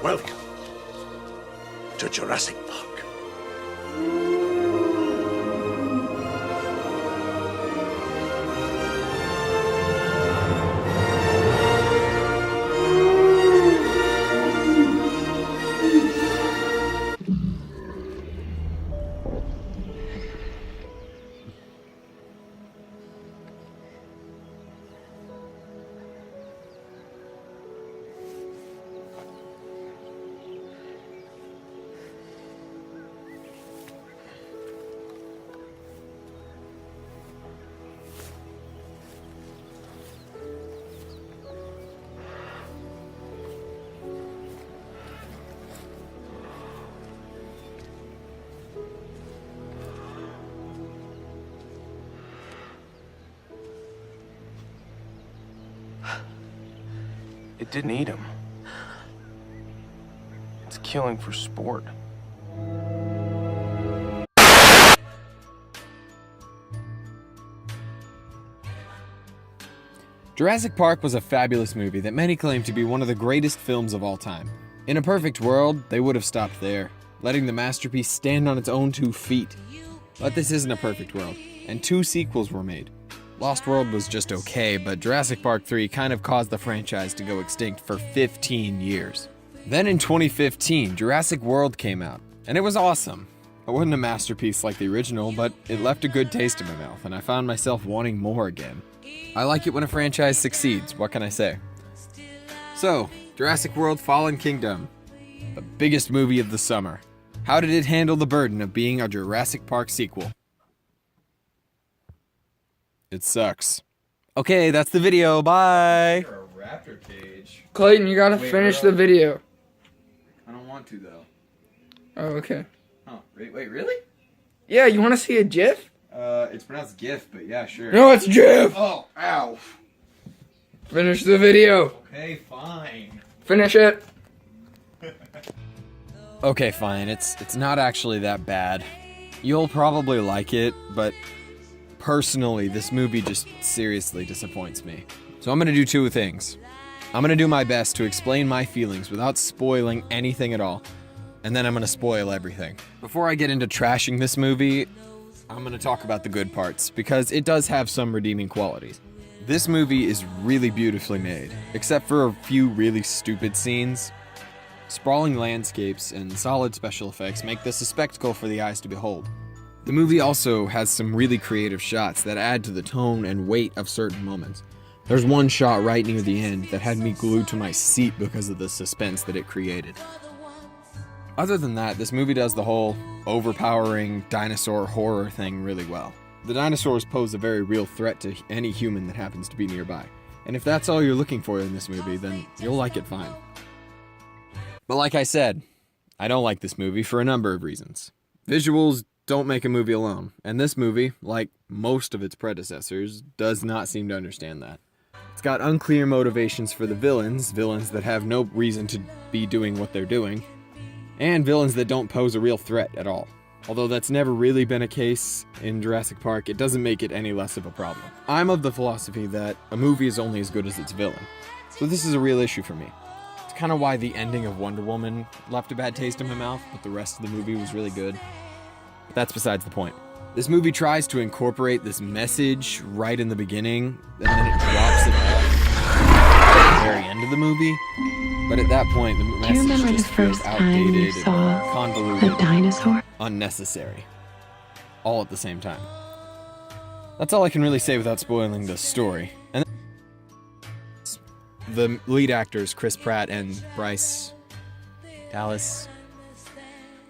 Welcome to Jurassic Park. It didn't eat him. It's killing for sport. Jurassic Park was a fabulous movie that many claim to be one of the greatest films of all time. In a perfect world, they would have stopped there, letting the masterpiece stand on its own 2 feet. But this isn't a perfect world, and 2 sequels were made. Lost World was just okay, but Jurassic Park 3 kind of caused the franchise to go extinct for 15 years. Then in 2015, Jurassic World came out, and it was awesome. It wasn't a masterpiece like the original, but it left a good taste in my mouth, and I found myself wanting more again. I like it when a franchise succeeds, what can I say? So, Jurassic World Fallen Kingdom, the biggest movie of the summer. How did it handle the burden of being a Jurassic Park sequel? It sucks. Okay, that's the video. Bye. You're a raptor cage. Clayton, you gotta finish the video. I don't want to though. Oh, okay. Oh, wait, really? Yeah, you wanna see a GIF? It's pronounced GIF, but yeah, sure. No, it's GIF! Oh, ow. Finish the video. Okay, fine. Finish it. Okay, fine. It's not actually that bad. You'll probably like it, but personally, this movie just seriously disappoints me. So I'm gonna do 2 things. I'm gonna do my best to explain my feelings without spoiling anything at all. And then I'm gonna spoil everything. Before I get into trashing this movie, I'm gonna talk about the good parts, because it does have some redeeming qualities. This movie is really beautifully made, except for a few really stupid scenes. Sprawling landscapes and solid special effects make this a spectacle for the eyes to behold. The movie also has some really creative shots that add to the tone and weight of certain moments. There's one shot right near the end that had me glued to my seat because of the suspense that it created. Other than that, this movie does the whole overpowering dinosaur horror thing really well. The dinosaurs pose a very real threat to any human that happens to be nearby. And if that's all you're looking for in this movie, then you'll like it fine. But like I said, I don't like this movie for a number of reasons. Visuals don't make a movie alone, and this movie, like most of its predecessors, does not seem to understand that. It's got unclear motivations for the villains that have no reason to be doing what they're doing, and villains that don't pose a real threat at all. Although that's never really been a case in Jurassic Park, it doesn't make it any less of a problem. I'm of the philosophy that a movie is only as good as its villain, so this is a real issue for me. It's kind of why the ending of Wonder Woman left a bad taste in my mouth, but the rest of the movie was really good. But that's besides the point. This movie tries to incorporate this message right in the beginning, and then it drops it off at the very end of the movie. But at that point, the Do you message remember the just feels first time you outdated saw and convoluted, a dinosaur? unnecessary, all at the same time. That's all I can really say without spoiling the story. And the lead actors, Chris Pratt and Bryce Dallas,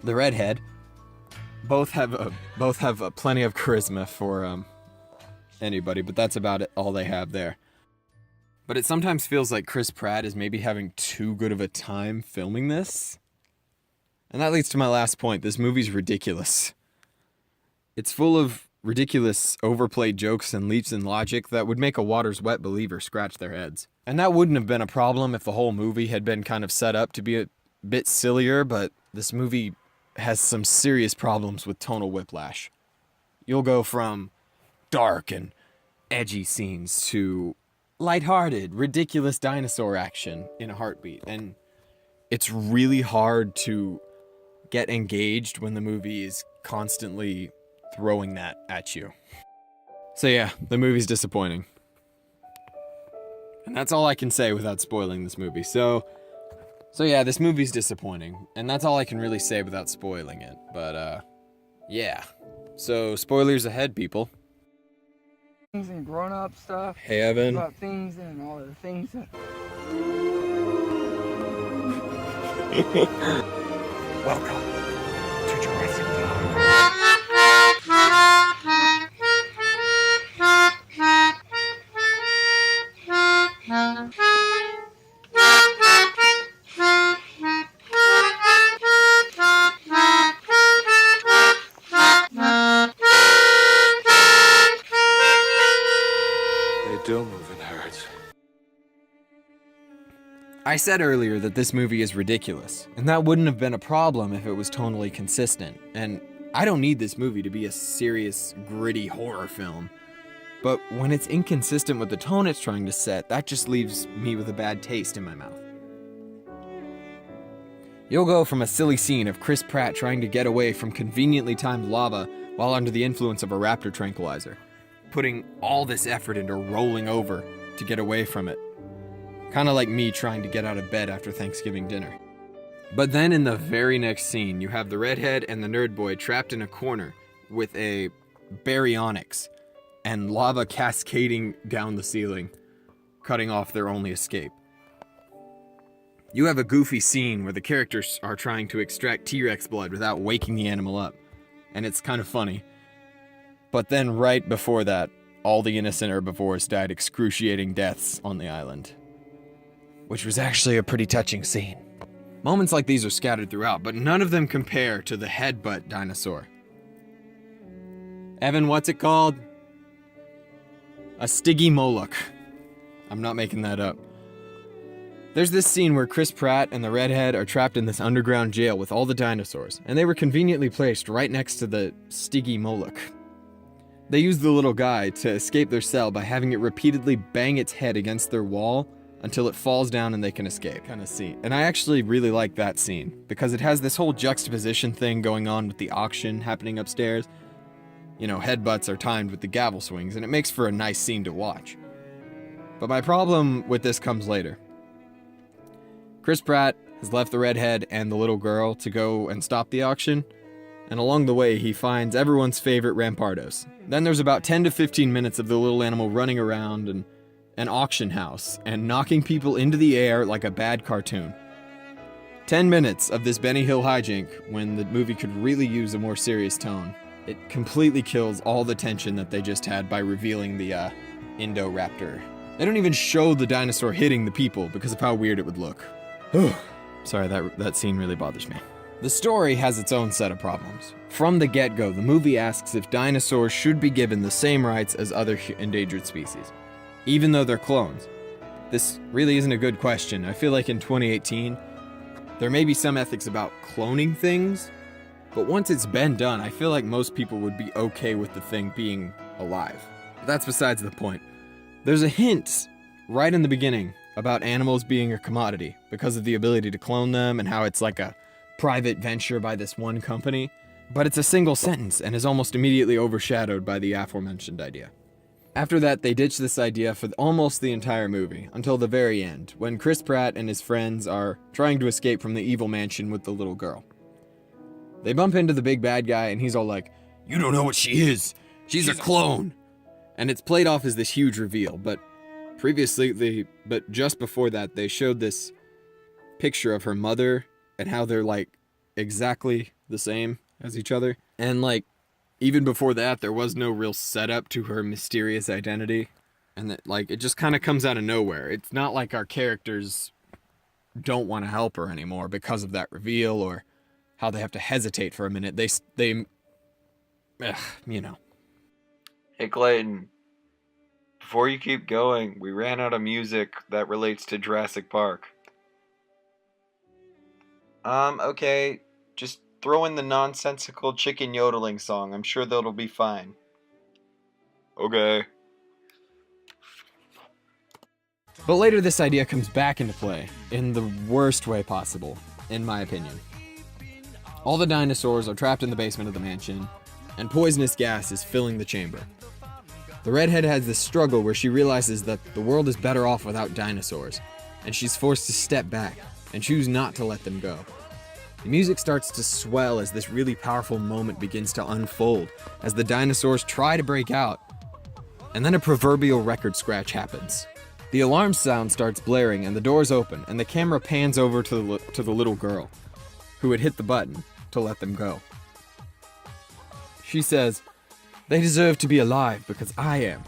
the redhead, both have plenty of charisma for anybody, but that's about it, all they have there. But it sometimes feels like Chris Pratt is maybe having too good of a time filming this. And that leads to my last point. This movie's ridiculous. It's full of ridiculous, overplayed jokes and leaps in logic that would make a Waters Wet believer scratch their heads. And that wouldn't have been a problem if the whole movie had been kind of set up to be a bit sillier, but this movie has some serious problems with tonal whiplash. You'll go from dark and edgy scenes to lighthearted, ridiculous dinosaur action in a heartbeat, and it's really hard to get engaged when the movie is constantly throwing that at you. So yeah, the movie's disappointing. And that's all I can say without spoiling this movie. So yeah, this movie's disappointing. And that's all I can really say without spoiling it. But yeah. So spoilers ahead, people. Things and grown-up stuff. Hey, Evan. About things and all the things that... Welcome to Jurassic Park. They do move in herds. I said earlier that this movie is ridiculous, and that wouldn't have been a problem if it was tonally consistent. And I don't need this movie to be a serious, gritty horror film. But when it's inconsistent with the tone it's trying to set, that just leaves me with a bad taste in my mouth. You'll go from a silly scene of Chris Pratt trying to get away from conveniently timed lava while under the influence of a raptor tranquilizer, putting all this effort into rolling over to get away from it. Kinda like me trying to get out of bed after Thanksgiving dinner. But then in the very next scene, you have the redhead and the nerd boy trapped in a corner with a baryonyx and lava cascading down the ceiling, cutting off their only escape. You have a goofy scene where the characters are trying to extract T-Rex blood without waking the animal up, and it's kind of funny. But then right before that, all the innocent herbivores died excruciating deaths on the island, which was actually a pretty touching scene. Moments like these are scattered throughout, but none of them compare to the headbutt dinosaur. Evan, what's it called? A Stygimoloch. I'm not making that up. There's this scene where Chris Pratt and the redhead are trapped in this underground jail with all the dinosaurs, and they were conveniently placed right next to the Stygimoloch. They use the little guy to escape their cell by having it repeatedly bang its head against their wall until it falls down and they can escape, kind of scene. And I actually really like that scene, because it has this whole juxtaposition thing going on with the auction happening upstairs. You know, headbutts are timed with the gavel swings, and it makes for a nice scene to watch. But my problem with this comes later. Chris Pratt has left the redhead and the little girl to go and stop the auction, and along the way he finds everyone's favorite Rampardos. Then there's about 10 to 15 minutes of the little animal running around an auction house and knocking people into the air like a bad cartoon. 10 minutes of this Benny Hill hijink when the movie could really use a more serious tone. It completely kills all the tension that they just had by revealing the Indoraptor. They don't even show the dinosaur hitting the people because of how weird it would look. Sorry, that scene really bothers me. The story has its own set of problems. From the get-go, the movie asks if dinosaurs should be given the same rights as other endangered species, even though they're clones. This really isn't a good question. I feel like in 2018, there may be some ethics about cloning things, but once it's been done, I feel like most people would be okay with the thing being alive. But that's besides the point. There's a hint right in the beginning about animals being a commodity because of the ability to clone them and how it's like a private venture by this one company. But it's a single sentence and is almost immediately overshadowed by the aforementioned idea. After that, they ditch this idea for almost the entire movie, until the very end, when Chris Pratt and his friends are trying to escape from the evil mansion with the little girl. They bump into the big bad guy, and he's all like, "You don't know what she is! She's a clone!" And it's played off as this huge reveal, but just before that, they showed this picture of her mother and how they're like exactly the same as each other. And like, even before that, there was no real setup to her mysterious identity. And that, like, it just kind of comes out of nowhere. It's not like our characters don't want to help her anymore because of that reveal, or how they have to hesitate for a minute. You know. Hey Clayton, before you keep going, we ran out of music that relates to Jurassic Park. Okay, just throw in the nonsensical chicken yodeling song. I'm sure that'll be fine. Okay. But later this idea comes back into play, in the worst way possible, in my opinion. All the dinosaurs are trapped in the basement of the mansion, and poisonous gas is filling the chamber. The redhead has this struggle where she realizes that the world is better off without dinosaurs, and she's forced to step back and choose not to let them go. The music starts to swell as this really powerful moment begins to unfold, as the dinosaurs try to break out, and then a proverbial record scratch happens. The alarm sound starts blaring and the doors open, and the camera pans over to the little girl, who had hit the button to let them go. She says, "They deserve to be alive because I am."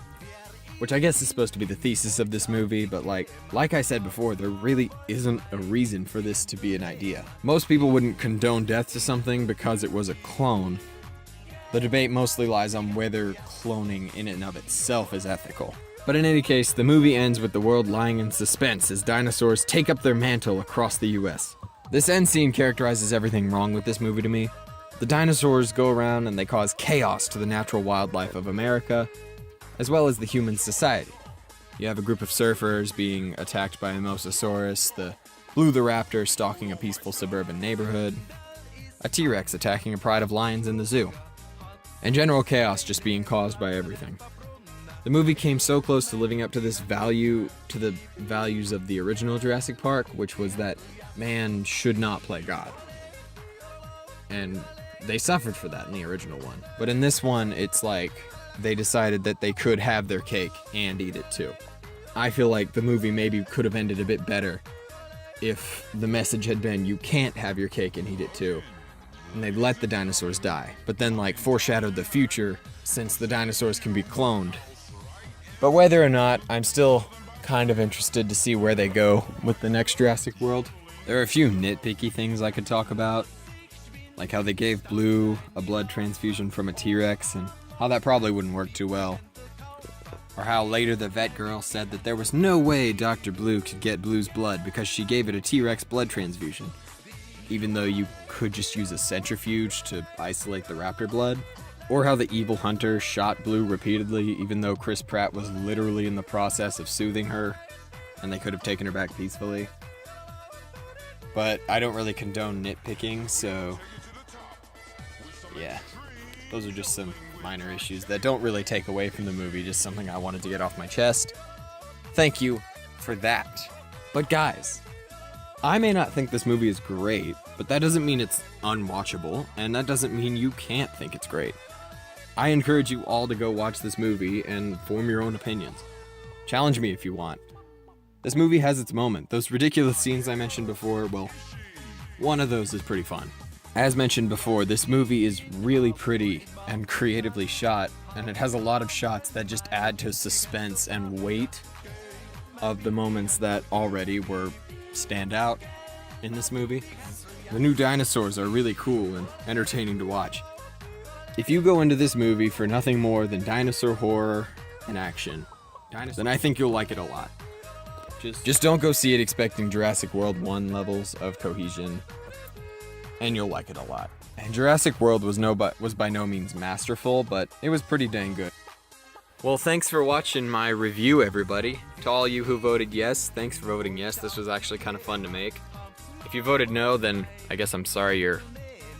Which I guess is supposed to be the thesis of this movie, but like I said before, there really isn't a reason for this to be an idea. Most people wouldn't condone death to something because it was a clone. The debate mostly lies on whether cloning in and of itself is ethical. But in any case, the movie ends with the world lying in suspense as dinosaurs take up their mantle across the US. This end scene characterizes everything wrong with this movie to me. The dinosaurs go around and they cause chaos to the natural wildlife of America, as well as the human society. You have a group of surfers being attacked by a mosasaurus, the Blue the Raptor stalking a peaceful suburban neighborhood, a T-Rex attacking a pride of lions in the zoo, and general chaos just being caused by everything. The movie came so close to living up to the values of the original Jurassic Park, which was that man should not play God. And they suffered for that in the original one. But in this one, it's like they decided that they could have their cake and eat it too. I feel like the movie maybe could have ended a bit better if the message had been, you can't have your cake and eat it too. And they'd let the dinosaurs die, but then like foreshadowed the future since the dinosaurs can be cloned. But whether or not, I'm still kind of interested to see where they go with the next Jurassic World. There are a few nitpicky things I could talk about, like how they gave Blue a blood transfusion from a T-Rex and how that probably wouldn't work too well. Or how later the vet girl said that there was no way Dr. Blue could get Blue's blood because she gave it a T-Rex blood transfusion, even though you could just use a centrifuge to isolate the raptor blood. Or how the evil hunter shot Blue repeatedly, even though Chris Pratt was literally in the process of soothing her, and they could have taken her back peacefully. But I don't really condone nitpicking, so yeah, those are just some minor issues that don't really take away from the movie, just something I wanted to get off my chest. Thank you for that. But guys, I may not think this movie is great, but that doesn't mean it's unwatchable, and that doesn't mean you can't think it's great. I encourage you all to go watch this movie and form your own opinions. Challenge me if you want. This movie has its moment. Those ridiculous scenes I mentioned before, well, one of those is pretty fun. As mentioned before, this movie is really pretty and creatively shot, and it has a lot of shots that just add to suspense and weight of the moments that already were stand out in this movie. The new dinosaurs are really cool and entertaining to watch. If you go into this movie for nothing more than dinosaur horror and action, then I think you'll like it a lot. Just don't go see it expecting Jurassic World 1 levels of cohesion, and you'll like it a lot. And Jurassic World was by no means masterful, but it was pretty dang good. Well, thanks for watching my review, everybody. To all you who voted yes, thanks for voting yes. This was actually kind of fun to make. If you voted no, then I guess I'm sorry you're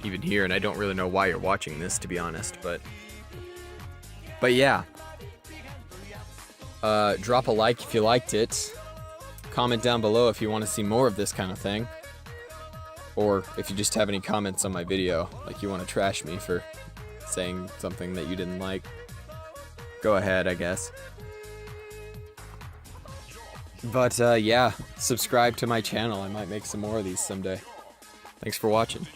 even here, and I don't really know why you're watching this, to be honest, but yeah. Drop a like if you liked it. Comment down below if you want to see more of this kind of thing. Or if you just have any comments on my video, like you want to trash me for saying something that you didn't like. Go ahead, I guess. But yeah, subscribe to my channel. I might make some more of these someday. Thanks for watching.